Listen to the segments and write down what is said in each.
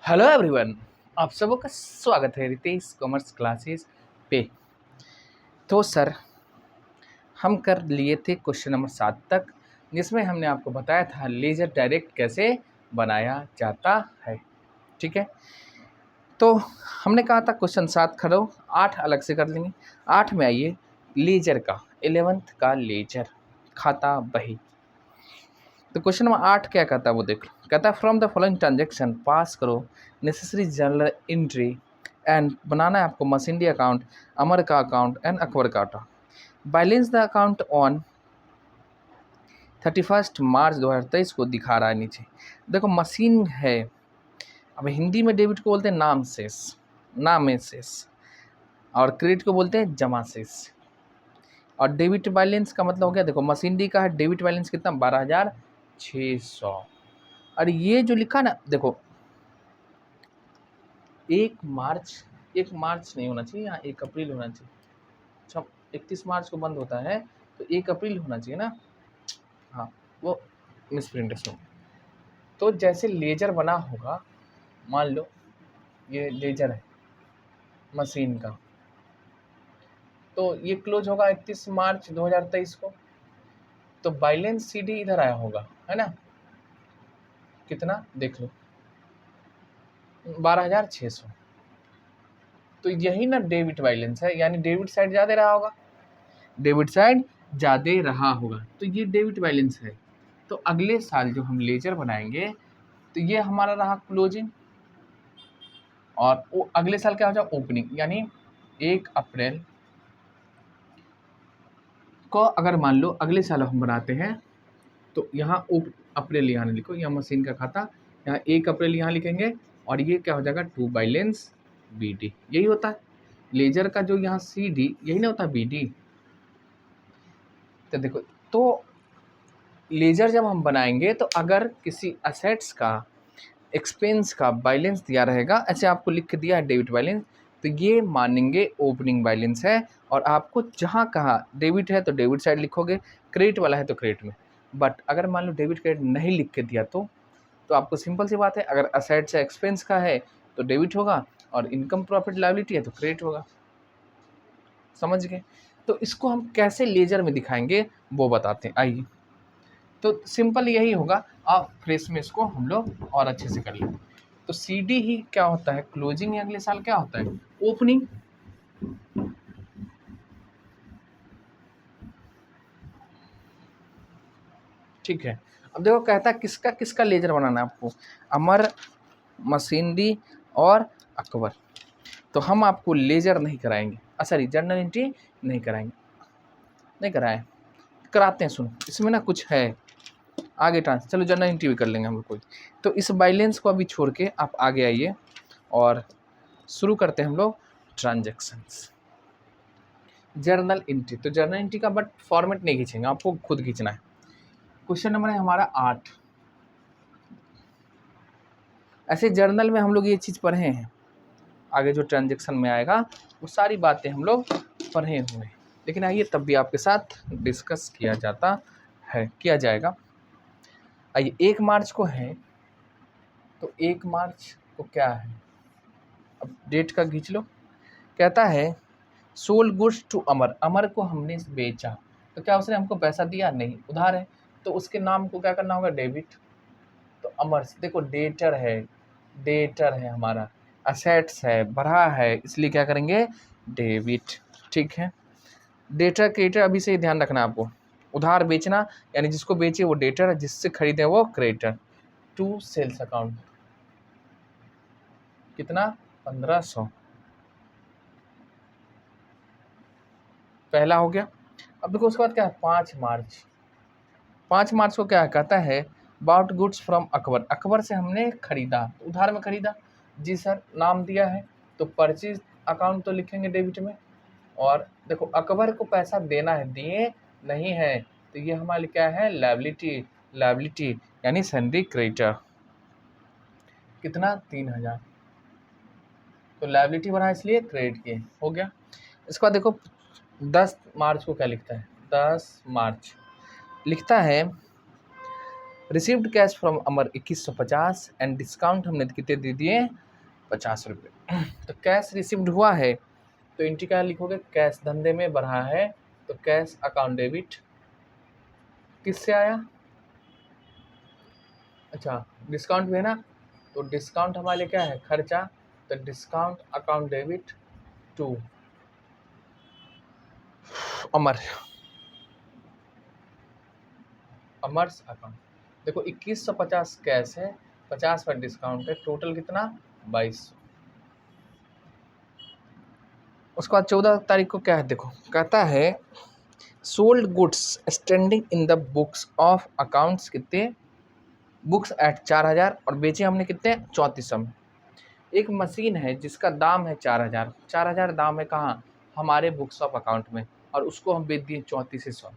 Hello everyone, आप सबों का स्वागत है रितेश कॉमर्स क्लासेस पे। तो सर, हम कर लिए थे क्वेश्चन नंबर 7 तक, जिसमें हमने आपको बताया था लेजर डायरेक्ट कैसे बनाया जाता है। ठीक है, तो हमने कहा था क्वेश्चन 7 करो, 8 अलग से कर लेंगे। 8 में आइए, लेजर का 11th का लेजर खाता बही। तो क्वेश्चन नंबर 8 क्या कहता है वो देख लो। कहता है फ्रॉम द फॉलोइंग ट्रांजेक्शन पास करो नेसेसरी जर्नल एंट्री एंड बनाना है आपको मशीनरी अकाउंट, अमर का अकाउंट एंड अकबर का account. Balance the account on 31 March 2023 को दिखा रहा है नीचे। देखो मशीन है, अब हिंदी में डेबिट को बोलते हैं नाम शेष, नाम शेष, और क्रेडिट को बोलते हैं जमा शेष। और डेबिट बैलेंस का मतलब हो गया, देखो मशीनरी का है डेबिट बैलेंस कितना 12,600। और ये जो लिखा ना, देखो 1 मार्च नहीं होना चाहिए, यहाँ 1 अप्रैल होना चाहिए। अच्छा, 31 मार्च को बंद होता है तो 1 अप्रैल होना चाहिए ना। हाँ, वो मिसप्रिंट है। तो जैसे लेजर बना होगा, मान लो ये लेजर है मशीन का, तो ये क्लोज होगा 31 मार्च 2023 को। तो बैलेंस सीडी इधर आया होगा, है ना। कितना देख लो, 12,600। तो यही ना डेबिट बैलेंस है, यानी डेबिट साइड ज़्यादा रहा होगा, डेबिट साइड ज़्यादा रहा होगा, तो ये डेबिट बैलेंस है। तो अगले साल जो हम लेजर बनाएंगे तो ये हमारा रहा क्लोजिंग, और वो अगले साल क्या हो जाए ओपनिंग, यानी 1 अप्रैल को अगर मान लो अगले साल हम बनाते हैं तो यहाँ अप्रैल यहाँ नहीं लिखो, यहाँ मशीन का खाता, यहाँ 1 अप्रैल यहाँ लिखेंगे, और ये क्या हो जाएगा टू बैलेंस बी डी। यही होता है लेजर का जो यहाँ सी डी, यही ना होता बी डी। तो देखो, तो लेजर जब हम बनाएंगे तो अगर किसी असेट्स का एक्सपेंस का बैलेंस दिया रहेगा, ऐसे आपको लिख के दिया है डेबिट बैलेंस, तो ये मानेंगे ओपनिंग बैलेंस है। और आपको जहाँ कहाँ डेबिट है तो डेबिट साइड लिखोगे, क्रेडिट वाला है तो क्रेडिट में। बट अगर मान लो डेबिट क्रेडिट नहीं लिख के दिया तो आपको सिंपल सी बात है, अगर असेट्स है एक्सपेंस का है तो डेबिट होगा, और इनकम प्रॉफिट लायबिलिटी है तो क्रेडिट होगा। समझ गए। तो इसको हम कैसे लेजर में दिखाएंगे वो बताते हैं, आइए। तो सिंपल यही होगा, आप फ्रेश में इसको हम लोग और अच्छे से कर लेंगे। तो सी डी ही क्या होता है क्लोजिंग, अगले साल क्या होता है ओपनिंग। ठीक है, अब देखो कहता है किसका किसका लेजर बनाना है आपको, अमर, मशीनरी और अकबर। तो हम आपको लेजर नहीं कराएंगे, सॉरी जर्नल एंट्री नहीं कराएंगे, नहीं कराए, कराते हैं। सुनो, इसमें ना कुछ है आगे ट्रांस, चलो जर्नल एंट्री भी कर लेंगे हम लोग कोई। तो इस बैलेंस को अभी छोड़ के आप आगे आइए और शुरू करते हैं हम लोग ट्रांजेक्शन्स। जर्नल एंट्री, तो जर्नल एंट्री का बट फॉर्मेट नहीं खींचेंगे, आपको खुद खींचना है। क्वेश्चन नंबर है हमारा 8। ऐसे जर्नल में हम लोग ये चीज़ पढ़े हैं, आगे जो ट्रांजेक्शन में आएगा वो सारी बातें हम लोग पढ़े हुए हैं, लेकिन आइए तब भी आपके साथ डिस्कस किया जाता है, किया जाएगा। आइए 1 मार्च को है, तो 1 मार्च को क्या है, अब डेट का खींच लो। कहता है सोल्ड गुड्स टू अमर, अमर को हमने बेचा, तो क्या उसने हमको पैसा दिया, नहीं, उधार है। तो उसके नाम को क्या करना होगा डेबिट। तो अमर से देखो डेटर है, डेटर है हमारा, असेट्स है, भरा है, इसलिए क्या करेंगे डेबिट। ठीक है, डेटर क्रेडिटर अभी से ही ध्यान रखना आपको। उधार बेचना यानी जिसको बेचे वो डेटर है, जिससे खरीदे वो क्रेडिटर। टू सेल्स अकाउंट कितना 1500 पहला हो गया। अब देखो उसके बाद क्या है 5 मार्च, 5 मार्च को क्या कहता है about goods from Akbar, Akbar से हमने खरीदा, उधार में खरीदा, जी सर, नाम दिया है तो परचेज अकाउंट तो लिखेंगे डेबिट में। और देखो अकबर को पैसा देना है, दिए नहीं है, तो ये हमारे क्या है लायबिलिटी, लायबिलिटी यानी सन्डी क्रेडिटर, कितना 3,000। तो लायबिलिटी बना इसलिए क्रेडिट किए, हो गया। इसके बाद देखो 10 मार्च को क्या लिखता है, 10 मार्च लिखता है received cash from Amar 2150 and discount हमने कितने दे दिए 50 रुपये। तो कैश रिसीव्ड हुआ है तो एंट्री क्या लिखोगे, कैश धंधे में बढ़ा है तो कैश अकाउंट डेबिट किससे आया, अच्छा डिस्काउंट भी है ना, तो डिस्काउंट हमारे लिए क्या है खर्चा, तो discount account debit to Amar, Amar's account. देखो 2150 कैश है, 50 पर डिस्काउंट है, टोटल कितना 2200। उसके बाद 14 तारीख को क्या है, देखो कहता है sold goods standing in the books of accounts कितने, बुक्स एट 4000 और बेचे हमने कितने 3400 में। एक मशीन है जिसका दाम है 4000, 4000 दाम है कहाँ हमारे बुक्स ऑफ अकाउंट में, और उसको हम बेच दिए 3400।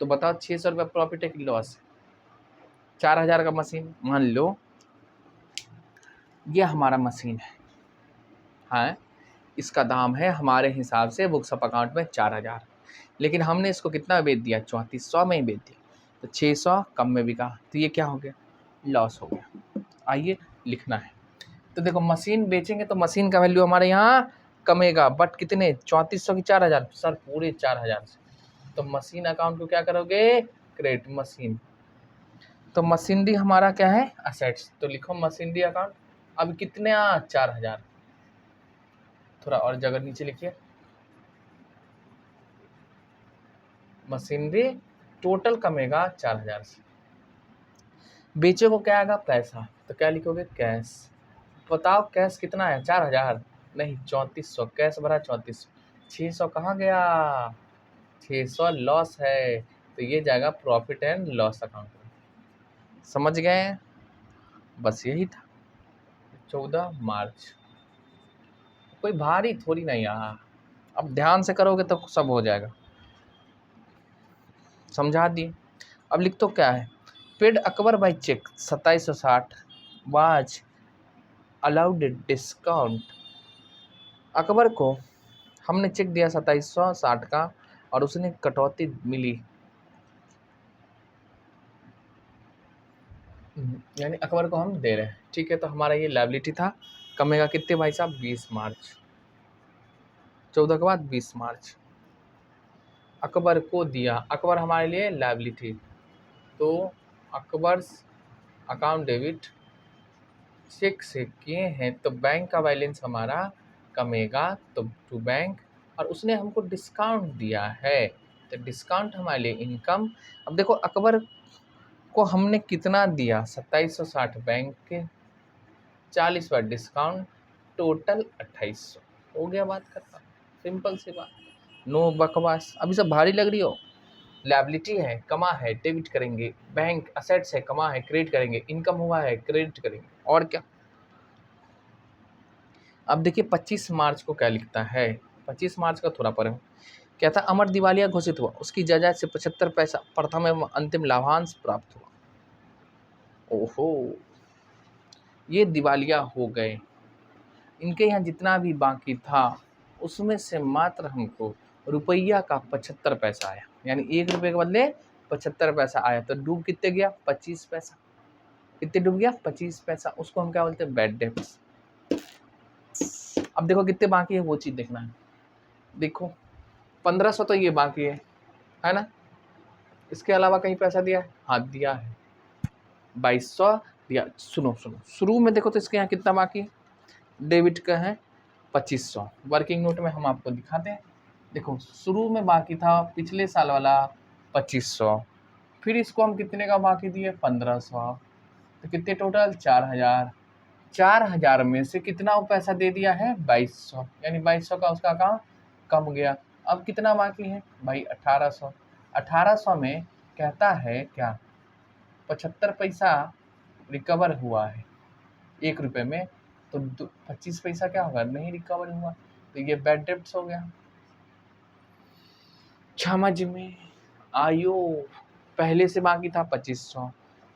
तो बताओ 600 रुपये प्रॉफिट है कि लॉस है। 4000 का मशीन, मान लो ये हमारा मशीन है, हाँ इसका दाम है हमारे हिसाब से बुक्स ऑफ अकाउंट में 4000, लेकिन हमने इसको कितना बेच दिया 3400 में ही बेच दिया, तो 600 कम में बिका, तो ये क्या हो गया लॉस हो गया। आइए लिखना है, तो देखो मशीन बेचेंगे तो मशीन का वैल्यू हमारे यहाँ कमेगा, बट कितने 3400 की 4000 सर पूरे 4000 से, तो मशीन अकाउंट को क्या करोगे क्रेडिट मशीन, तो मशीनरी हमारा क्या है असेट्स, तो लिखो मशीनरी अकाउंट। अब कितने 4000, थोड़ा और जगह नीचे लिखिए, मशीनरी टोटल कमेगा 4000 से, बेचे को क्या आएगा पैसा, तो क्या लिखोगे कैश। बताओ कैश कितना है 4000 नहीं 3400, कैश भरा 3400, 600 कहाँ गया 600 लॉस है, तो ये जाएगा प्रॉफिट एंड लॉस अकाउंट में। समझ गए, बस यही था 14 मार्च, कोई भारी थोड़ी नहीं यार, अब ध्यान से करोगे तो सब हो जाएगा, समझा दिए। अब लिख तो क्या है, paid Akbar by cheque 2760 was allowed discount, Akbar को हमने चेक दिया 2760 का और उसने कटौती मिली, यानी अकबर को हम दे रहे हैं, ठीक है। तो हमारा ये लायबिलिटी था, कमेगा कितने भाई साहब 20 मार्च, 14 के बाद 20 मार्च अकबर को दिया, अकबर हमारे लिए लायबिलिटी, तो अकबर्स अकाउंट डेबिट चेक से किए हैं तो बैंक का बैलेंस हमारा कमेगा, तो टू बैंक, और उसने हमको डिस्काउंट दिया है तो डिस्काउंट हमारे लिए इनकम। अब देखो अकबर को हमने कितना दिया 2760 बैंक के, 40 बार डिस्काउंट, टोटल 2800, हो गया बात खत्म, सिंपल सी बात, नो बकवास। अभी सब भारी लग रही हो, लायबिलिटी है कमा है डेबिट करेंगे, बैंक असेट्स है कमा है क्रेडिट करेंगे, इनकम हुआ है क्रेडिट करेंगे, और क्या। अब देखिए 25 मार्च को क्या लिखता है, 25 मार्च का थोड़ा पढ़ो, कहता अमर दिवालिया घोषित हुआ, उसकी जायदाद से 75 पैसा प्रथम एवं अंतिम लाभांश प्राप्त हुआ। ओहो, ये दिवालिया हो गए, इनके यहाँ जितना भी बाकी था उसमें से मात्र हमको रुपया का 75 पैसा आया, यानी 1 रुपये के बदले 75 पैसा आया, तो डूब कितने गया 25 पैसा, कितने डूब गया 25 पैसा, उसको हम क्या बोलते हैं बैड डेब्ट्स। अब देखो कितने बाकी है वो चीज़ देखना है, देखो 1500 तो ये बाकी है ना, इसके अलावा कहीं पैसा दिया है, हाँ दिया है 2200 दिया। सुनो सुनो, शुरू में देखो तो इसके यहाँ कितना बाकी है, डेबिट का है 2500, वर्किंग नोट में हम आपको दिखाते हैं, देखो शुरू में बाकी था पिछले साल वाला 2500, फिर इसको हम कितने का बाकी दिए 1500, तो कितने टोटल 4000, 4000 में से कितना वो पैसा दे दिया है 2200, यानी 2200 का उसका अकाउंट कम गया। अब कितना बाकी है भाई 1800, 1800 में कहता है क्या 75 पैसा रिकवर हुआ है 1 रुपये में, तो 25 पैसा क्या होगा नहीं रिकवर हुआ, तो ये बैड डेब्ट्स हो गया। समझ में आयो, पहले से बाकी था 2500,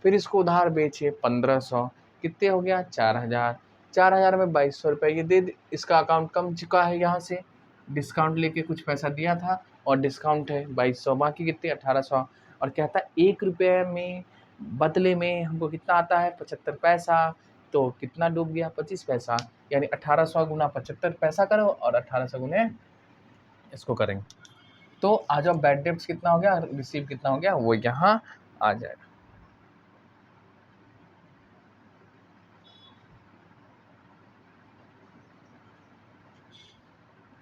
फिर इसको उधार बेचे 1500, कितने हो गया 4000, 4000 में 2200 रुपये ये इसका अकाउंट कम चुका है, यहाँ से डिस्काउंट लेके कुछ पैसा दिया था और डिस्काउंट है 2200, बाकी कितने 1800, और कहता है 1 रुपये में बदले में हमको कितना आता है 75 पैसा, तो कितना डूब गया 25 पैसा, यानी 1800 गुना 75 पैसा करो और 1800 गुने इसको करेंगे, तो आज अब बैड डेब्ट्स कितना हो गया, रिसीव कितना हो गया, वो यहाँ आ जाएगा।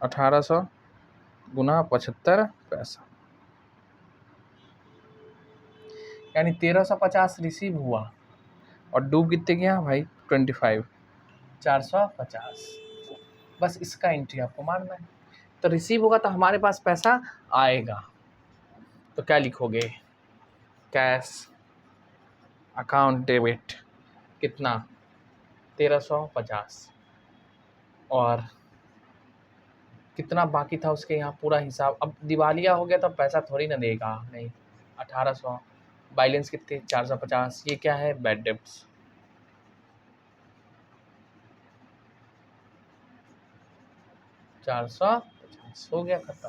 अठारह सौ गुना 75 पैसा, यानी 1350 रिसीव हुआ और डूब कितने गया भाई 25, 450। बस इसका एंट्री आपको मारना है। तो रिसीव होगा तो हमारे पास पैसा आएगा, तो क्या लिखोगे, कैश अकाउंट डेबिट कितना 1350, और कितना बाकी था उसके यहाँ पूरा हिसाब। अब दिवालिया हो गया तो पैसा थोड़ी ना देगा, नहीं 1800, बैलेंस कितने 450, ये क्या है बैड डेब्ट्स। हो गया खत्म,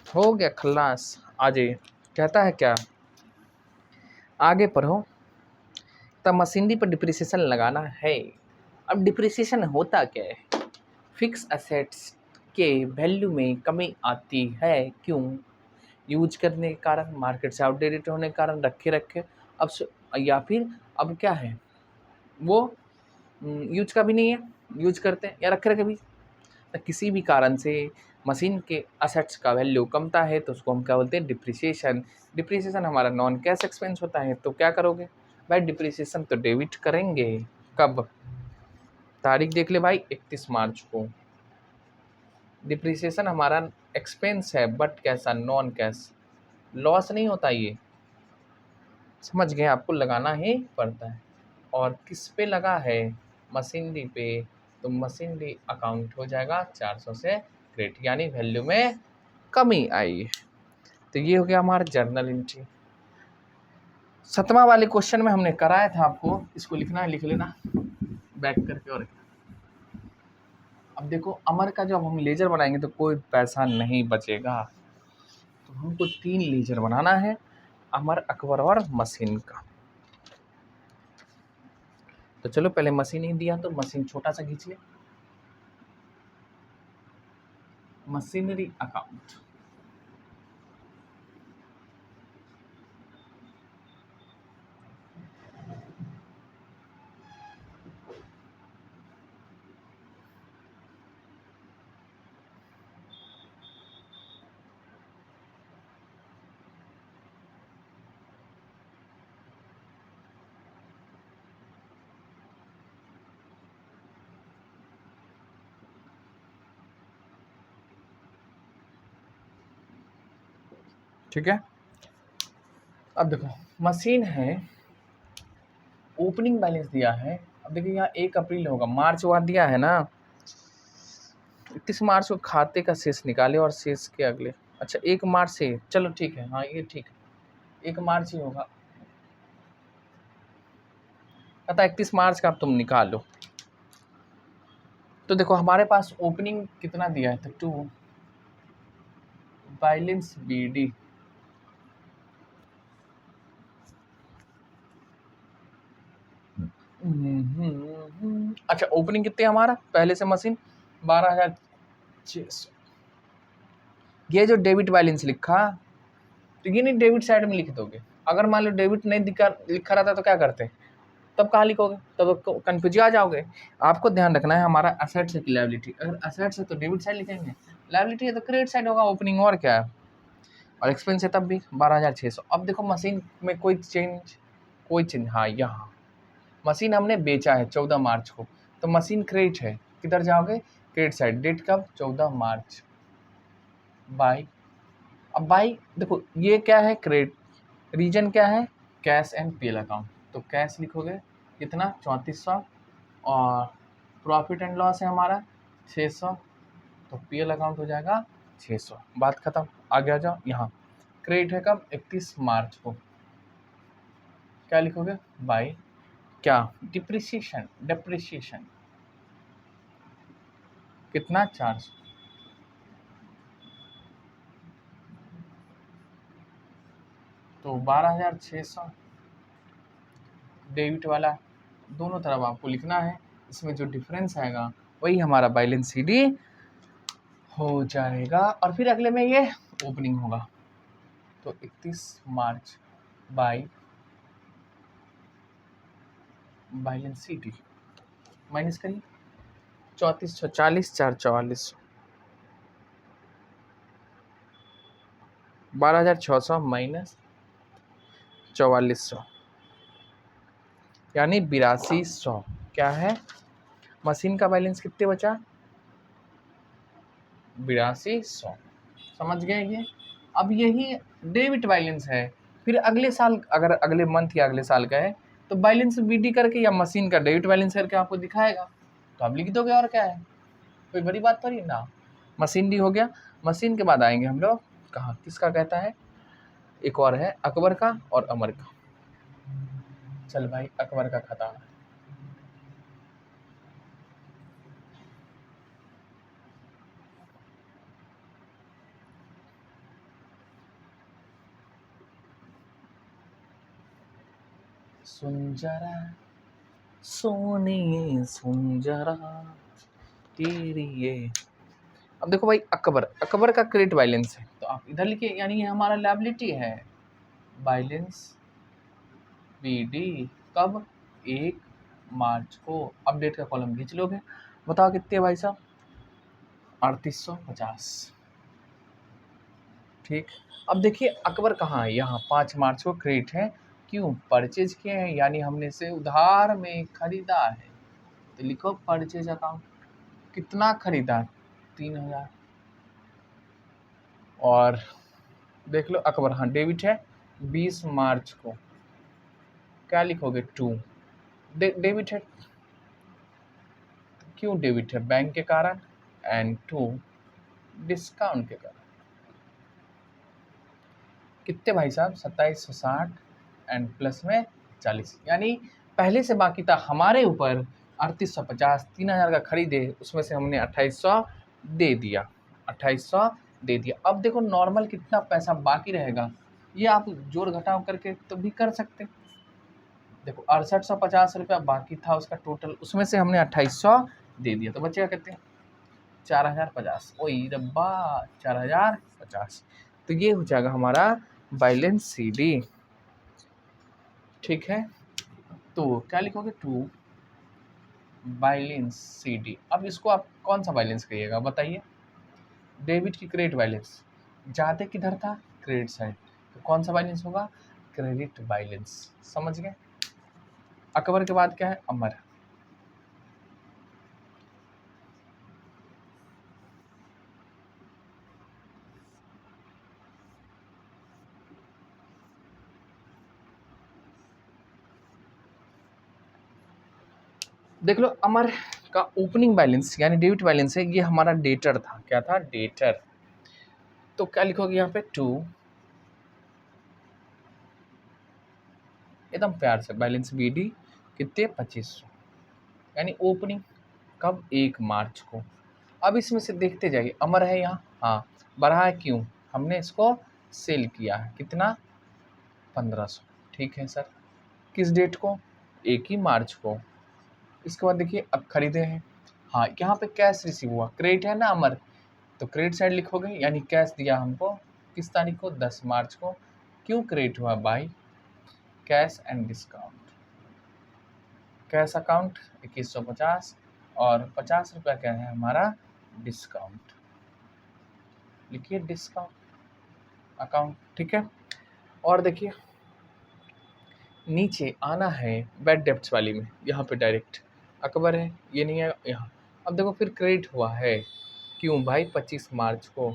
हो गया खल्लास। आ जाइए, कहता है क्या, आगे पढ़ो। तब मशीनरी पर डिप्रिसिएशन लगाना है। अब डिप्रिसिएशन होता क्या है, फिक्स एसेट्स के वैल्यू में कमी आती है, क्यों, यूज करने के कारण, मार्केट से आउटडेटेड होने के कारण, रखे रखे अब या फिर अब क्या है वो यूज का भी नहीं है, यूज करते हैं या रखे रखे भी, तो किसी भी कारण से मशीन के असेट्स का वैल्यू कमता है तो उसको हम क्या बोलते हैं, डिप्रिसिएशन। डिप्रिसिएशन हमारा नॉन कैश एक्सपेंस होता है, तो क्या करोगे भाई, डिप्रिसिएशन तो डेबिट करेंगे। कब, तारीख देख ले भाई 31 मार्च को। डिप्रिसिएशन हमारा एक्सपेंस है बट कैसा, नॉन कैश, लॉस नहीं होता ये, समझ गए, आपको लगाना ही पड़ता है। और किस पे लगा है, मशीनरी पे, तो मशीनरी अकाउंट हो जाएगा 400 से क्रेडिट, यानी वैल्यू में कमी आई है। तो ये हो गया हमारा जर्नल एंट्री। 7वां वाले क्वेश्चन में हमने कराया था आपको, इसको लिखना है, लिख लेना बैक करके। और अब देखो अमर का जब हम लेजर बनाएंगे तो कोई पैसा नहीं बचेगा, तो हमको 3 लेजर बनाना है, अमर, अकबर और मशीन का। तो चलो पहले मशीन ही दिया तो मशीन छोटा सा खींच ले, मशीनरी अकाउंट। ठीक है, अब देखो मशीन है, ओपनिंग बैलेंस दिया है। अब देखिए यहाँ 1 अप्रैल होगा, मार्च हुआ दिया है ना, 31 मार्च को खाते का शेष निकाले और शेष के अगले, अच्छा 1 मार्च से, चलो ठीक है, हाँ ये ठीक है, 1 मार्च ही होगा, पता 31 मार्च का अब तुम निकाल लो। तो देखो हमारे पास ओपनिंग कितना दिया है, तो 2, बैलेंस BD, अच्छा ओपनिंग कितने हमारा पहले से मशीन 12,600, ये जो डेबिट बैलेंस लिखा, तो ये नहीं डेबिट साइड में लिख दोगे, अगर मान लो डेबिट नहीं लिखा रहता तो क्या करते, तब कहाँ लिखोगे, तब कंफ्यूज आ जाओगे। आपको ध्यान रखना है हमारा असेट्स है कि लायबिलिटी, अगर असेट्स है तो डेबिट साइड लिखेंगे, लायबिलिटी है तो क्रेडिट साइड होगा ओपनिंग, और क्या है, और एक्सपेंस है तब भी 12,600। अब देखो मशीन में कोई चेंज, हाँ यहाँ मशीन हमने बेचा है 14 मार्च को, तो मशीन क्रेडिट है, किधर जाओगे क्रेडिट साइड, डेट कब 14 मार्च, बाई। अब बाई देखो ये क्या है क्रेडिट, रीजन क्या है, कैश एंड पीएल अकाउंट, तो कैश लिखोगे कितना 3400, और प्रॉफिट एंड लॉस है हमारा 600, तो पीएल अकाउंट हो जाएगा 600, बात खत्म। आगे आ जाओ, यहाँ क्रेडिट है कब 31 मार्च को, क्या लिखोगे बाई क्या, डिप्रिसिएशन कितना 400, तो 12,600 डेबिट वाला दोनों तरफ आपको लिखना है। इसमें जो डिफरेंस आएगा वही हमारा बैलेंस CD हो जाएगा। और फिर अगले में ये ओपनिंग होगा। तो 31 मार्च बाई बैलेंस CD माइनस करिए 3440 4 44 12,600 माइनस 4400 यानी 8200। क्या है मशीन का बैलेंस कितने बचा 8200। समझ गए ये। अब यही डेबिट बैलेंस है। फिर अगले साल अगर अगले मंथ या अगले साल का है तो बैलेंस BD करके या मशीन का डेबिट बैलेंस करके आपको दिखाएगा, तो आप लिख दोगे। और क्या है, कोई बड़ी बात थोड़ी ना। मशीन डी हो गया। मशीन के बाद आएंगे हम लोग कहाँ, किसका कहता है, एक और है अकबर का और अमर का। चल भाई अकबर का खाता। सुन जरा सोनिए सुन जरा तेरी ये। अब देखो भाई अकबर का क्रेडिट बैलेंस है तो आप इधर लिखिए, यानी ये हमारा लायबिलिटी है। बैलेंस BD कब 1 मार्च को। अपडेट का कॉलम खींच लोगे। बताओ कितने भाई साहब 3850। ठीक। अब देखिए अकबर कहाँ है, यहाँ 5 मार्च को क्रेडिट है। क्यों, परचेज किए हैं, यानी हमने इसे उधार में खरीदा है। तो लिखो परचेज अकाउंट। कितना खरीदा 3000। और देख लो अकबर, हाँ डेबिट है 20 मार्च को। क्या लिखोगे 2। डेबिट है। क्यों डेबिट है, बैंक के कारण एंड 2 डिस्काउंट के कारण। कितने भाई साहब 2760 एंड प्लस में 40, यानी पहले से बाकी था हमारे ऊपर 3850। 3000 का खरीदे, उसमें से हमने 2800 दे दिया। 2800 दे दिया। अब देखो नॉर्मल कितना पैसा बाकी रहेगा, ये आप जोड़ घटाव करके तो भी कर सकते। देखो 6850 रुपया बाकी था उसका टोटल, उसमें से हमने 2800 दे दिया, तो बचेगा कितने 4050। ओई रब्बा 4050। तो ये हो जाएगा हमारा बैलेंस CD। ठीक है, तो क्या लिखोगे 2 बैलेंस CD। अब इसको आप कौन सा बैलेंस कहिएगा बताइए। डेबिट की क्रेडिट बैलेंस, जाते किधर था क्रेडिट साइड, तो कौन सा बैलेंस होगा क्रेडिट बैलेंस। समझ गए। अकबर के बाद क्या है अमर। देख लो अमर का ओपनिंग बैलेंस यानी डेबिट बैलेंस है, ये हमारा डेटर था। क्या था डेटर। तो क्या लिखोगे यहाँ पे 2 एकदम प्यार से बैलेंस BD कितने 2500, यानी ओपनिंग कब 1 मार्च को। अब इसमें से देखते जाइए अमर है यहाँ, हाँ बढ़ा है। क्यों, हमने इसको सेल किया है कितना 1500। ठीक है सर, किस डेट को 1 ही मार्च को। इसके बाद देखिए अब खरीदे हैं, हाँ यहाँ पे कैश रिसीव हुआ, क्रेडिट है ना अमर, तो क्रेडिट साइड लिखोगे, यानी कैश दिया हमको किस तारीख को 10 मार्च को। क्यों क्रेडिट हुआ by cash and discount. Cash account 2150 और 50 रुपया क्या है हमारा डिस्काउंट। लिखिए डिस्काउंट अकाउंट। ठीक है, और देखिए नीचे आना है बैड डेब्ट्स वाली में, यहाँ पे डायरेक्ट अकबर है, ये नहीं है यहाँ। अब देखो फिर क्रेडिट हुआ है क्यों भाई 25 मार्च को।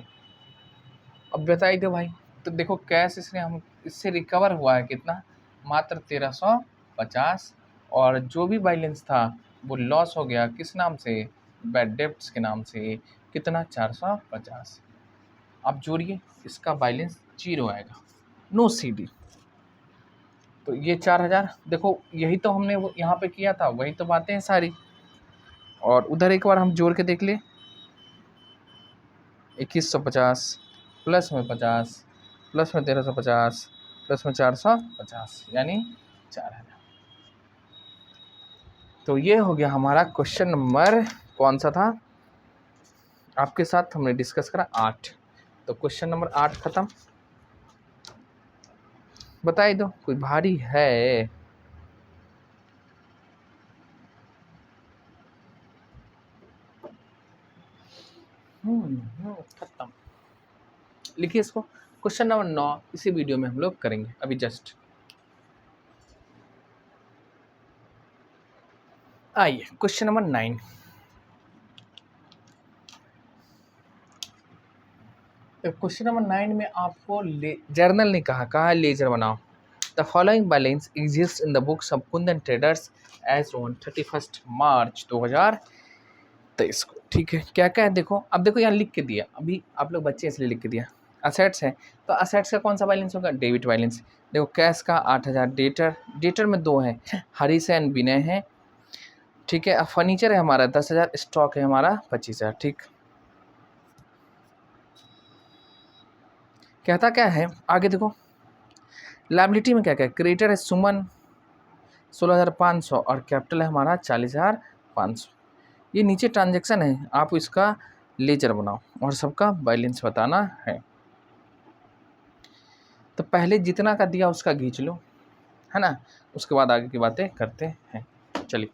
अब बताइए दो भाई, तो देखो कैश इसने हम इससे रिकवर हुआ है कितना मात्र 1350, और जो भी बैलेंस था वो लॉस हो गया किस नाम से बैड डेब्ट्स के नाम से, कितना 450। आप जोड़िए इसका बैलेंस 0 आएगा, नो CD। तो ये 4000 देखो यही तो हमने वो यहाँ पे किया था, वही तो बातें हैं सारी। और उधर एक बार हम जोड़ के देख ले 2150 प्लस में 50 प्लस में 1350 प्लस में 450 यानी 4000। तो ये हो गया हमारा क्वेश्चन नंबर, कौन सा था आपके साथ हमने डिस्कस करा, 8। तो क्वेश्चन नंबर 8 खत्म। बताइए दो, कोई भारी है? खत्म। लिखिए इसको। क्वेश्चन नंबर 9 इसी वीडियो में हम लोग करेंगे अभी जस्ट। आइए क्वेश्चन नंबर 9। क्वेश्चन नंबर 9 में आपको जर्नल ने कहा है लेजर बनाओ। The following balance exist in the books of Kundan traders as on 31 March 2023 को। ठीक है, क्या क्या है देखो। अब देखो यहाँ लिख के दिया, अभी आप लोग बच्चे इसलिए लिख के दिया। असेट्स है तो असेट्स का कौन सा बैलेंस होगा? Debit balance. देखो कैश का 8000, डेटर में 2 है, हरीश है एंड विनय है। ठीक है, अब फर्नीचर है हमारा 10,000, स्टॉक है हमारा 25,000। ठीक, कहता क्या है आगे देखो। लायबिलिटी में क्या क्या है? क्रेडिटर है सुमन 16,500 और कैपिटल है हमारा 40,500। ये नीचे ट्रांजैक्शन है, आप इसका लेजर बनाओ और सबका बैलेंस बताना है। तो पहले जितना का दिया उसका खींच लो, है ना, उसके बाद आगे की बातें करते हैं। चलिए,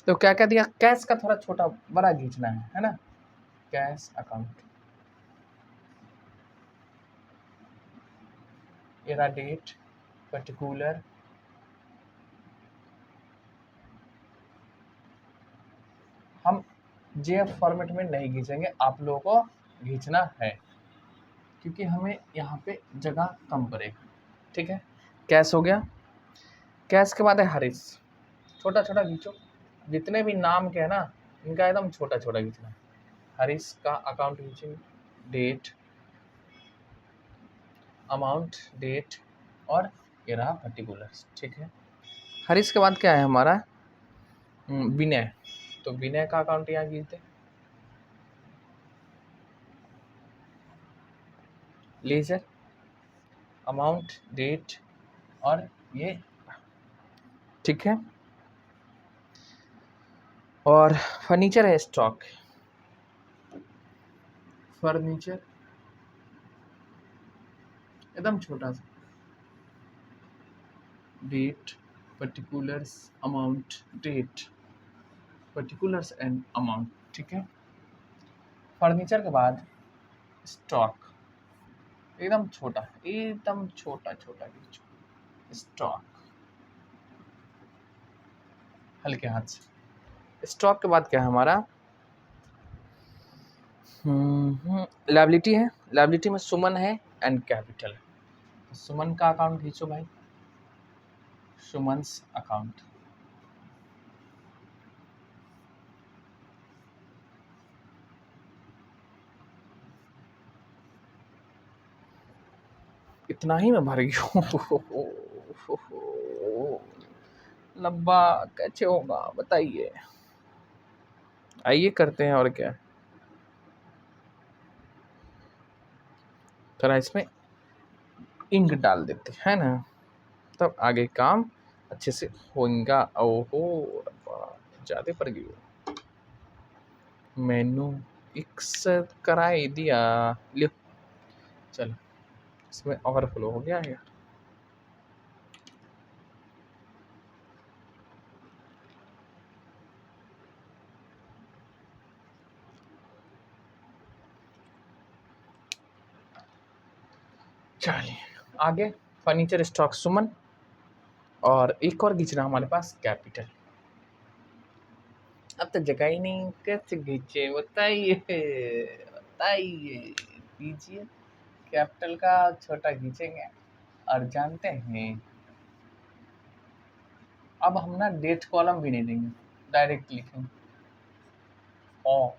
तो क्या क्या दिया? कैश का थोड़ा छोटा बड़ा खींचना है ना। कैश अकाउंट, एरा डेट पर्टिकुलर, हम जेएफ फॉर्मेट में नहीं खींचेंगे, आप लोगों को खींचना है क्योंकि हमें यहाँ पे जगह कम पड़ेगा। ठीक है, कैश हो गया। कैश के बाद है हरीश, छोटा छोटा खींचो, जितने भी नाम के है ना इनका एकदम छोटा छोटा खींचना है। हरीश का अकाउंट खींचेंगे, डेट, अमाउंट, डेट और ये रहा पर्टिकुलर्स। ठीक है, हरीश के बाद क्या है हमारा? विनय। तो विनय का अकाउंट यहाँ खींचते, लेजर, अमाउंट, डेट और ये। ठीक है, और फर्नीचर है स्टॉक, फर्नीचर एकदम छोटा सा, date, particulars, amount, date, particulars and amount. ठीक है, फर्नीचर के बाद स्टॉक, एकदम छोटा, एकदम छोटा छोटा खींचो, स्टॉक हल्के हाथ से। स्टॉक के बाद क्या है हमारा? लायबिलिटी है, लायबिलिटी में सुमन है एंड कैपिटल। सुमन का अकाउंट खींचो भाई, सुमन्स अकाउंट। इतना ही मैं भर गया लंबा कैसे होगा बताइए। आइए करते हैं, और क्या थोड़ा इसमें इंक डाल देते हैं ना, तब आगे काम अच्छे से होगा। ओहो ज़्यादा पड़ गई, मैनू एक्स कराई दिया, लियो। चलो, इसमें ओवरफ्लो हो गया यार। चलिए आगे, फर्नीचर स्टॉक सुमन, और एक और खींचना हमारे पास कैपिटल। अब तो जगह ही नहीं, कैसे खींचे बताइए, बताइए दीजिए। कैपिटल का छोटा खींचेंगे और जानते हैं अब हम ना डेट कॉलम भी नहीं देंगे, डायरेक्ट लिखेंगे और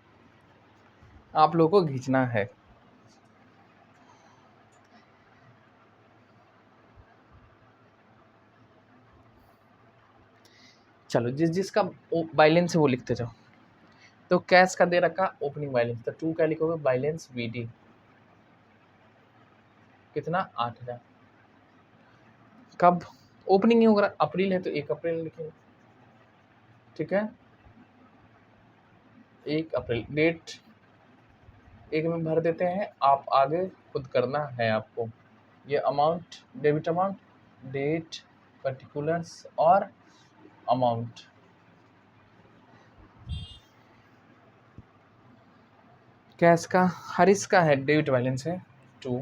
आप लोगों को खींचना है। चलो, जिस जिसका बैलेंस है वो लिखते जाओ। तो कैश का दे रखा ओपनिंग बैलेंस, तो 2 क्या लिखोगे? Balance BD. कितना 8,000। कब ओपनिंग ही होगा, अप्रैल है तो 1 अप्रैल लिखेंगे, ठीक है। 1 अप्रैल डेट एक में भर देते हैं, आप आगे खुद करना है आपको। ये amount, debit amount, date, particulars और अमाउंट। कैश का हरीश का है, डेबिट बैलेंस है 2,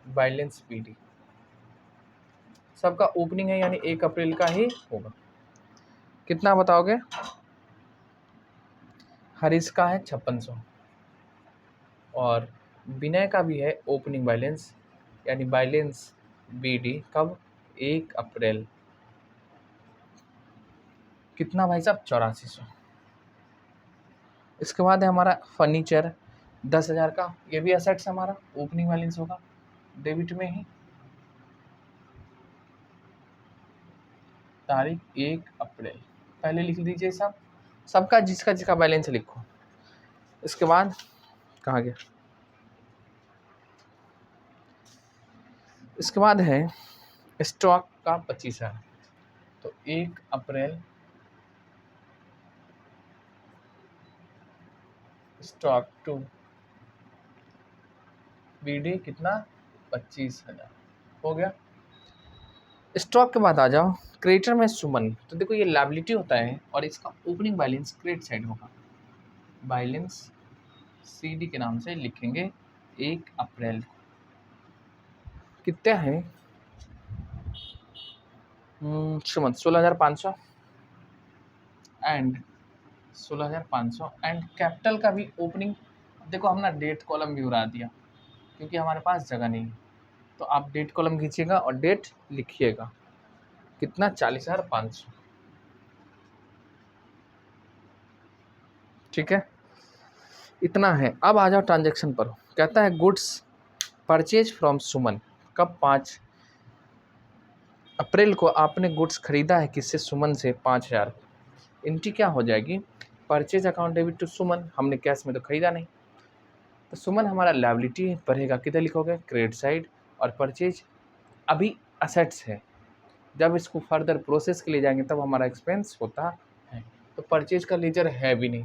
बैलेंस बीडी। सबका ओपनिंग है यानी 1 अप्रैल का ही होगा। कितना बताओगे? हरीश का है 5600 और विनय का भी है ओपनिंग बैलेंस यानी बैलेंस बीडी कब? 1 अप्रैल। कितना भाई साहब? 8400। इसके बाद है हमारा फर्नीचर 10,000 का, ये भी एसेट्स हमारा ओपनिंग बैलेंस होगा डेबिट में ही, तारीख 1 अप्रैल। पहले लिख दीजिए सब, सबका जिसका जिसका बैलेंस लिखो। इसके बाद कहाँ गया? इसके बाद है स्टॉक का 25,000, तो 1 अप्रैल स्टॉक 2 बीडी कितना? 25,000 हो गया। स्टॉक के बाद आ जाओ क्रेडिटर में सुमन, तो देखो ये लायबिलिटी होता है और इसका ओपनिंग बैलेंस क्रेडिट साइड होगा, बैलेंस सीडी के नाम से लिखेंगे 1 अप्रैल। कितना है सुमन? 16,500 एंड 16,500 एंड कैपिटल का भी ओपनिंग। देखो हमने डेट कॉलम भी उड़ा दिया क्योंकि हमारे पास जगह नहीं है, तो आप डेट कॉलम खींचिएगा और डेट लिखिएगा। कितना? 40,500, ठीक है। इतना है। अब आ जाओ ट्रांजैक्शन पर। कहता है गुड्स परचेज फ्रॉम सुमन, कब? 5 अप्रैल को आपने गुड्स खरीदा है किससे? सुमन से 5,000। एंट्री क्या हो जाएगी? परचेज अकाउंट डेबिट टू सुमन, हमने कैश में तो खरीदा नहीं, तो सुमन हमारा लायबिलिटी बढ़ेगा, किधर लिखोगे? Credit side. और परचेज अभी असेट्स है, जब इसको फर्दर प्रोसेस के लिए जाएंगे तब हमारा एक्सपेंस होता है, तो परचेज का लेजर है भी नहीं,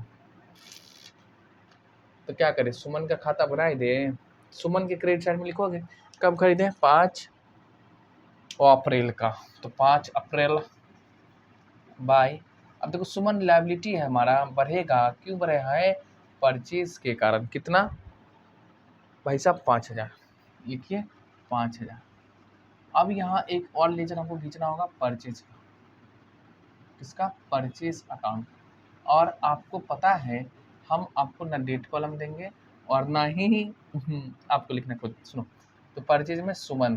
तो क्या करें? सुमन का खाता बना ही दे। सुमन के क्रेडिट साइड में लिखोगे कब खरीदे? 5 अप्रैल का, तो 5 अप्रैल बाय। अब देखो सुमन लायबिलिटी है हमारा, बढ़ेगा, क्यों बढ़ेगा है? परचेज के कारण। कितना भाई साहब? 5,000 लिखिए, 5,000। अब यहाँ एक और लेजर हमको खींचना होगा परचेज का, किसका? Purchase account. और आपको पता है हम आपको ना डेट कॉलम देंगे और ना ही आपको लिखना खुद। सुनो, तो परचेज में सुमन,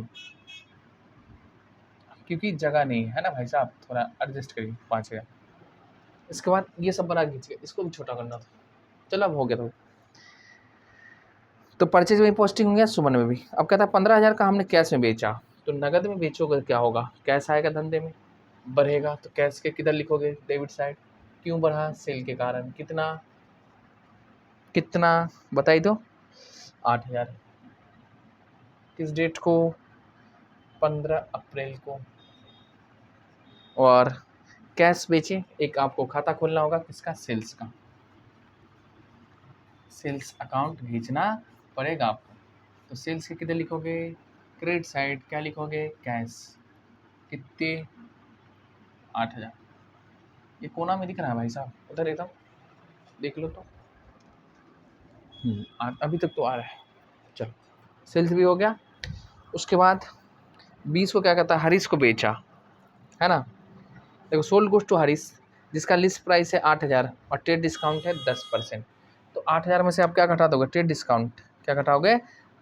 क्योंकि जगह नहीं है ना भाई साहब, थोड़ा एडजस्ट करिए 5,000। इसके बाद ये सब बना खींचिए, इसको भी छोटा करना था। चलो अब हो गया। तो परचेज में पोस्टिंग हो गया, सुमन में भी। अब कहता है 15,000 का हमने कैश में बेचा, तो नगद में बेचोगे क्या होगा? कैश आएगा धंधे में, बढ़ेगा, तो कैश के किधर लिखोगे? Debit side. क्यों बढ़ा? सेल के कारण। कितना? कितना बताई दो? 8,000। किस डेट को? 15 अप्रैल को। और कैश बेचे, एक आपको खाता खोलना होगा, किसका? सेल्स का। सेल्स अकाउंट भेजना पड़ेगा आपको, तो सेल्स के किधर लिखोगे? Credit side. क्या लिखोगे? कैश। कितने? 8,000। ये कोना में दिख रहा है भाई साहब, उधर एकदम देख लो तो। अभी तक तो आ रहा है। चलो सेल्स भी हो गया। उसके बाद 20 को क्या कहता है? हरीश को बेचा, है ना। देखो सोल्ड गुड्स टू हरीश, जिसका लिस्ट प्राइस है 8,000 और ट्रेड डिस्काउंट है 10%। तो 8,000 में से आप क्या घटा दोगे? Trade discount. क्या घटाओगे?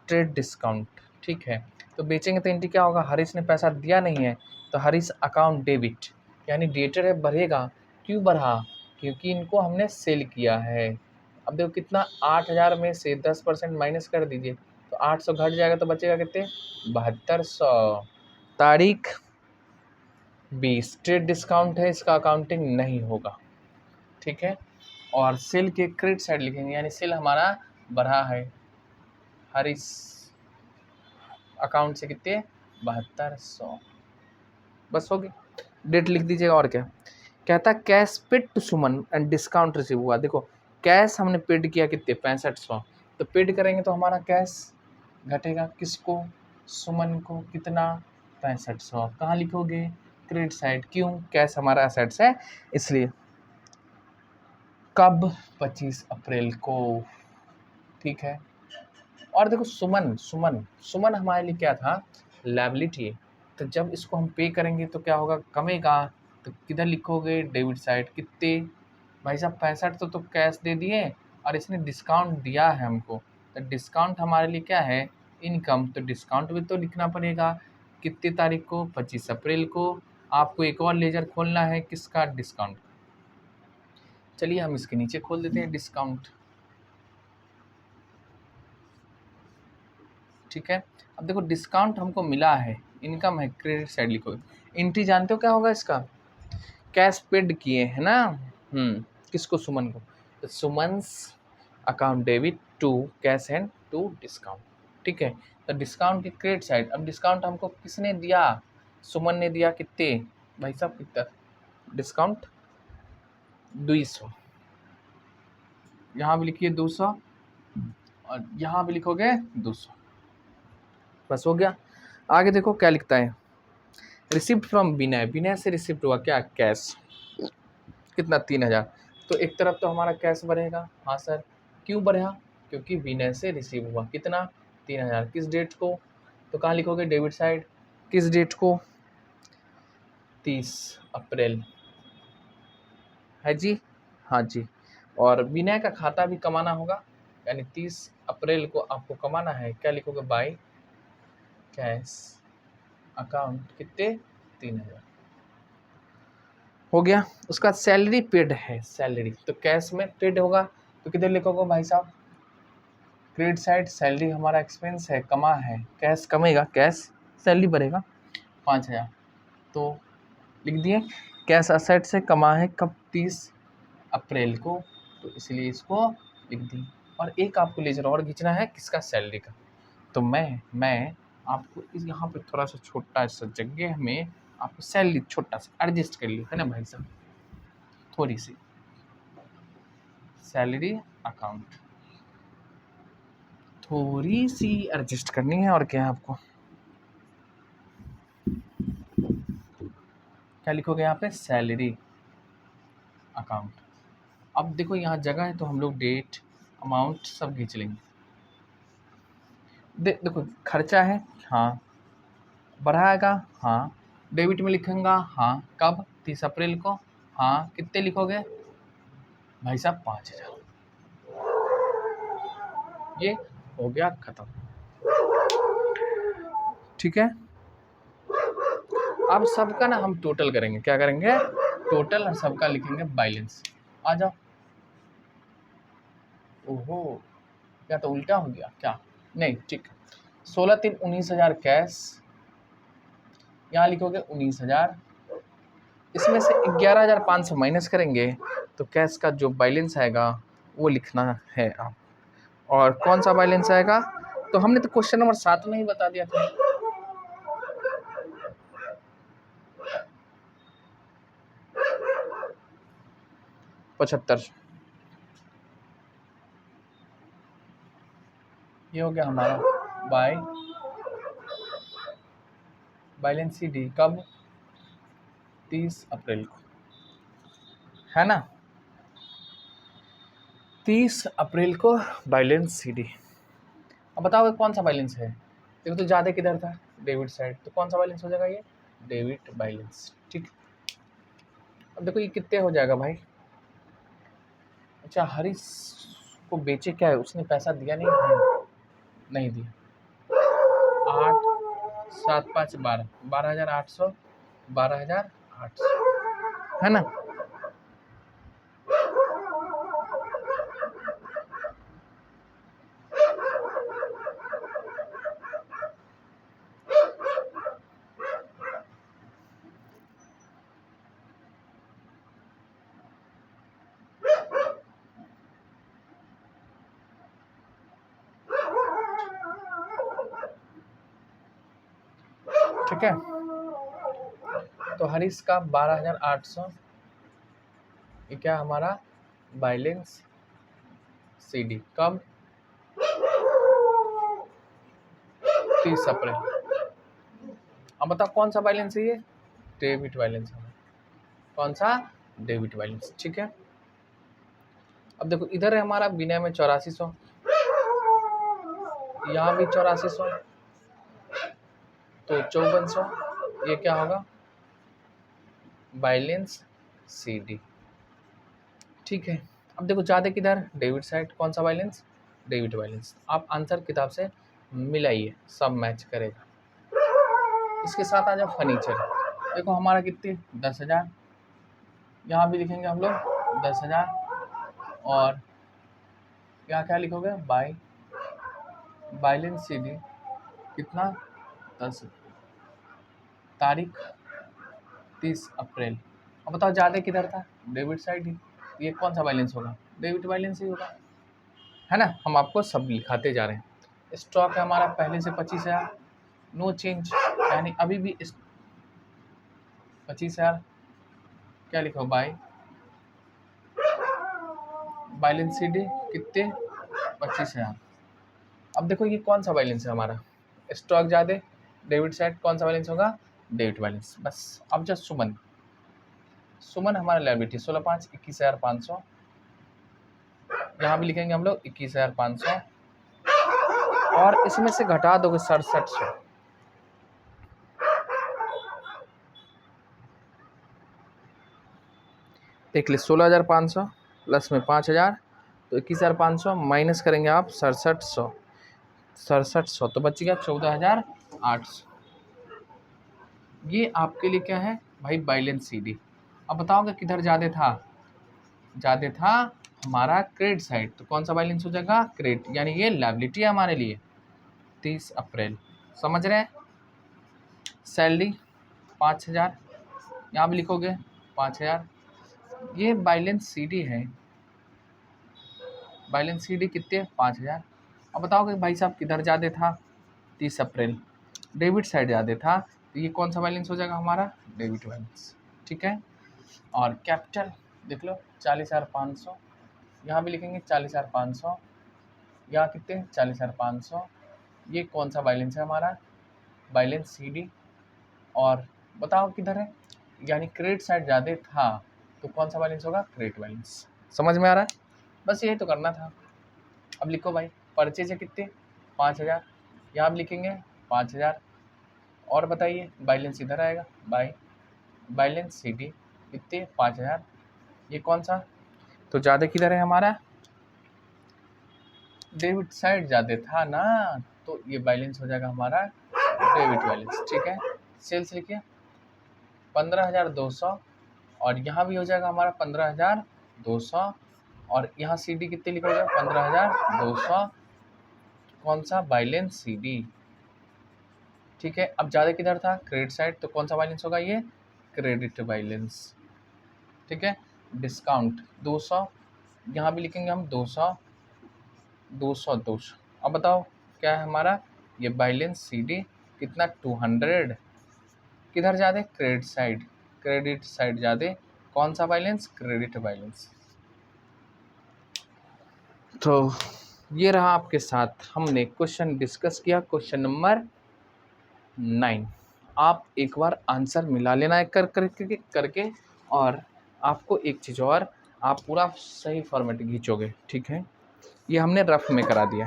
ट्रेड डिस्काउंट, ठीक है। तो बेचेंगे तो एंट्री क्या होगा? हरीश ने पैसा दिया नहीं है, तो हरीश अकाउंट डेबिट, यानी डेटर है, बढ़ेगा। क्यों बढ़ा? क्योंकि इनको हमने सेल किया है। अब देखो कितना? 8,000 में से 10% माइनस कर दीजिए, तो 800 घट जाएगा, तो बचेगा कितने? 7200। तारीख 20। ट्रेड डिस्काउंट है, इसका अकाउंटिंग नहीं होगा, ठीक है। और सेल के क्रेडिट साइड लिखेंगे, यानी सेल हमारा बढ़ा है, हरीश अकाउंट से कितने 7200, बस हो गई। डेट लिख दीजिएगा और क्या। कहता cash paid to Suman and discount receive हुआ। देखो कैश हमने पेड किया कितने 6500, तो पेड करेंगे तो हमारा कैश घटेगा किसको, सुमन को, कितना 6500। कहाँ लिखोगे, क्रेडिट साइड, क्यों, कैश हमारा एसेट्स है इसलिए। कब, 25 अप्रैल को, ठीक है। और देखो सुमन सुमन सुमन हमारे लिए क्या था, लायबिलिटी। तो जब इसको हम पे करेंगे तो क्या होगा, कमेगा। तो किधर लिखोगे, डेबिट साइड, कितने भाई साहब 65 तो कैश दे दिए और इसने डिस्काउंट दिया है हमको, तो डिस्काउंट हमारे लिए क्या है, इनकम। तो डिस्काउंट भी तो लिखना पड़ेगा, कितनी तारीख को, 25 अप्रैल को। आपको एक और लेजर खोलना है, किसका, डिस्काउंट। चलिए हम इसके नीचे खोल देते हैं डिस्काउंट, ठीक है। अब देखो डिस्काउंट हमको मिला है, इनकम है, क्रेडिट साइड लिखोगे। एंट्री जानते हो क्या होगा इसका, कैश पेड किए है ना, किसको, सुमन को। तो Suman's account debit to cash and to discount, ठीक है। तो डिस्काउंट की क्रेडिट साइड, अब डिस्काउंट हमको किसने दिया, सुमन ने दिया, कितने भाई साहब, कितना डिस्काउंट 200, यहाँ भी लिखिए 200 और यहाँ भी लिखोगे 200, बस हो गया। आगे देखो क्या लिखता है, रिसिप्ट फ्रॉम विनय, विनय से रिसिप्ट हुआ क्या, कैश, कितना 3000। तो एक तरफ तो हमारा कैश बढ़ेगा, हाँ सर, क्यों बढ़ा, क्योंकि विनय से रिसीव हुआ कितना 3000, किस डेट को, तो कहाँ लिखोगे, डेबिट साइड, किस डेट को, 30 अप्रैल, है जी, हाँ जी। और विनय का खाता भी कमाना होगा, यानी 30 अप्रैल को आपको कमाना है, क्या लिखोगे, बाय कैश अकाउंट, कितने 3000, हो गया। उसका सैलरी पेड है, सैलरी तो कैश में पेड होगा, तो किधर लिखोगे भाई साहब, क्रेडिट साइड, सैलरी हमारा एक्सपेंस है, कमा है, कैश कमेगा, कैश सैलरी बढ़ेगा 5000, तो लिख दिए। कैश असेट से कमा है कब, 30 अप्रैल को, तो इसलिए इसको लिख दी। और एक आपको लेजर और खींचना है, किसका, सैलरी का। तो मैं आपको इस यहाँ पे थोड़ा सा छोटा सा जगह में आपको सैलरी छोटा सा एडजस्ट कर लिया है ना भाई साहब, थोड़ी सी सैलरी अकाउंट थोड़ी सी एडजस्ट करनी है, और क्या है आपको, क्या लिखोगे यहाँ पे, सैलरी अकाउंट। अब देखो यहाँ जगह है तो हम लोग डेट अमाउंट सब खींच लेंगे। देखो खर्चा है, हाँ, बढ़ाएगा, हाँ, डेबिट में लिखेंगे, हाँ, कब, 30 अप्रैल को, हाँ, कितने लिखोगे भाई साहब, 5000, ये हो गया खत्म, ठीक है। अब सबका ना हम टोटल करेंगे, क्या करेंगे, टोटल, और सबका लिखेंगे बैलेंस। आ जाओ, ओहो, क्या तो उल्टा हो गया क्या, नहीं, ठीक। 16/3/19,000 कैश, यहाँ लिखोगे 19,000, इसमें से 11,500 माइनस करेंगे, तो कैश का जो बैलेंस आएगा वो लिखना है आप। और कौन सा बैलेंस आएगा, तो हमने तो क्वेश्चन नंबर 7 में ही बता दिया था, 75, ये हो गया हमारा बाय बैलेंस डी, कब, 30 अप्रैल को, है ना, 30 अप्रैल को बैलेंस डी। अब बताओ कौन सा बैलेंस है, देखो तो ज़्यादा किधर था, डेबिट साइड, तो कौन सा बैलेंस हो जाएगा, ये डेबिट बैलेंस, ठीक। अब देखो ये कितने हो जाएगा भाई, अच्छा हरीश को बेचे क्या है, उसने पैसा दिया नहीं है, नहीं दिया, 8 7 5 12, 12,800, 12,800, है ना। ठीक है। तो हरीश का 12,800 ये क्या हमारा बैलेंस CD कब 30 अप्रैल। अब बताओ कौन सा बैलेंस है ये, डेबिट बैलेंस है। कौन सा, डेबिट बैलेंस, ठीक है। अब देखो इधर है हमारा विनय में 8400, यहाँ भी 8400, तो 5400, ये क्या होगा बैलेंस CD, ठीक है। अब देखो ज़्यादा किधर, डेबिट साइड, कौन सा बैलेंस, डेबिट बैलेंस। आप आंसर किताब से मिलाइए, सब मैच करेगा। इसके साथ आ जाओ फर्नीचर, देखो हमारा कितने 10,000, यहाँ भी लिखेंगे हम लोग 10,000, और यहाँ क्या लिखोगे बैलेंस CD कितना 10, तारीख 30 अप्रैल। अब बताओ ज़्यादा किधर था, डेबिट साइड ही, ये कौन सा बैलेंस होगा, डेबिट बैलेंस ही होगा, है ना। हम आपको सब लिखाते जा रहे हैं। स्टॉक है हमारा पहले से 25,000, नो चेंज, यानी अभी भी 25,000, क्या लिखो बैलेंस CD कितने 25,000। अब देखो ये कौन सा बैलेंस है हमारा, स्टॉक ज़्यादा, डेबिट साइड, कौन सा बैलेंस होगा, डेबिट बैलेंस, बस। अब जस्ट सुमन हमारा लायबिलिटी 16,500 21,500, यहाँ भी लिखेंगे हम लोग 21,500, और इसमें से घटा दोगे 6700, देख ले 16,500 प्लस में 5,000, तो 21,500 माइनस करेंगे आप 6700, तो बच गया 14,800। ये आपके लिए क्या है भाई, बैलेंस CD। अब बताओगे किधर ज़्यादा था हमारा क्रेडिट साइड, तो कौन सा बैलेंस हो जाएगा, क्रेडिट, यानी ये लायबिलिटी है हमारे लिए 30 अप्रैल, समझ रहे हैं। सैलरी 5,000, यहाँ भी लिखोगे 5,000, ये बैलेंस CD है, बैलेंस CD कितने 5,000। अब बताओगे भाई साहब किधर ज़्यादा था, 30 अप्रैल, डेबिट साइड ज़्यादा था, तो ये कौन सा बैलेंस हो जाएगा हमारा, डेबिट बैलेंस, ठीक है। और कैपिटल देख लो 40,500, यहाँ भी लिखेंगे 40,500, यहाँ कितने 40,500, ये कौन सा बैलेंस है हमारा, बैलेंस CD। और बताओ किधर है, यानी क्रेडिट साइड ज़्यादा था, तो कौन सा बैलेंस होगा, क्रेडिट बैलेंस, समझ में आ रहा है। बस यही तो करना था। अब लिखो भाई परचेज है कितने 5,000, यहाँ भी लिखेंगे 5,000, और बताइए बैलेंस इधर आएगा बैलेंस CD कितने 5,000, ये कौन सा, तो ज़्यादा किधर है हमारा, डेबिट साइड ज़्यादा था ना, तो ये बैलेंस हो जाएगा हमारा डेबिट बैलेंस, ठीक है। सेल्स लिखिए 15,200, और यहाँ भी हो जाएगा हमारा 15,200, और यहाँ CD कितने लिखोगे 15,200, कौन सा बैलेंस CD, ठीक है। अब ज़्यादा किधर था, क्रेडिट साइड, तो कौन सा बैलेंस होगा, ये क्रेडिट बैलेंस, ठीक है। डिस्काउंट 200, यहाँ भी लिखेंगे हम 200। अब बताओ क्या है हमारा, ये बैलेंस CD कितना 200, किधर ज़्यादा, क्रेडिट साइड ज़्यादा, कौन सा बैलेंस, क्रेडिट बैलेंस। तो ये रहा आपके साथ हमने क्वेश्चन डिस्कस किया, क्वेश्चन नंबर 9। आप एक बार आंसर मिला लेना है करके, और आपको एक चीज़ और, आप पूरा सही फॉर्मेट खींचोगे, ठीक है। ये हमने रफ में करा दिया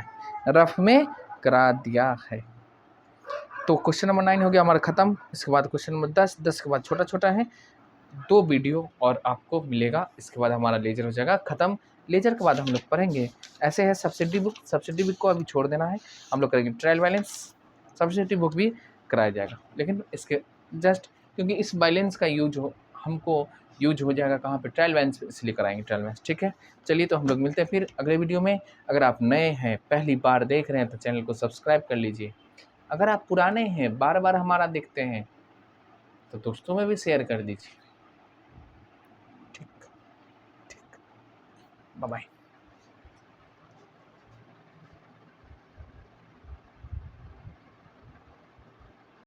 है। तो क्वेश्चन नंबर 9 हो गया हमारा ख़त्म। इसके बाद क्वेश्चन नंबर 10 के बाद छोटा है, 2 वीडियो और आपको मिलेगा। इसके बाद हमारा लेजर हो जाएगा ख़त्म। लेजर के बाद हम लोग पढ़ेंगे, ऐसे है सब्सिडी बुक को अभी छोड़ देना है, हम लोग करेंगे ट्रायल बैलेंस, सब्सिडी बुक भी कराया जाएगा, लेकिन इसके जस्ट क्योंकि इस बैलेंस का हमको यूज हो जाएगा कहाँ पे, ट्रायल बैलेंस, इसलिए कराएंगे ट्रायल बैलेंस, ठीक है। चलिए तो हम लोग मिलते हैं फिर अगले वीडियो में। अगर आप नए हैं, पहली बार देख रहे हैं, तो चैनल को सब्सक्राइब कर लीजिए। अगर आप पुराने हैं, बार हमारा देखते हैं, तो दोस्तों में भी शेयर कर दीजिए। ठीक, बाय बाय।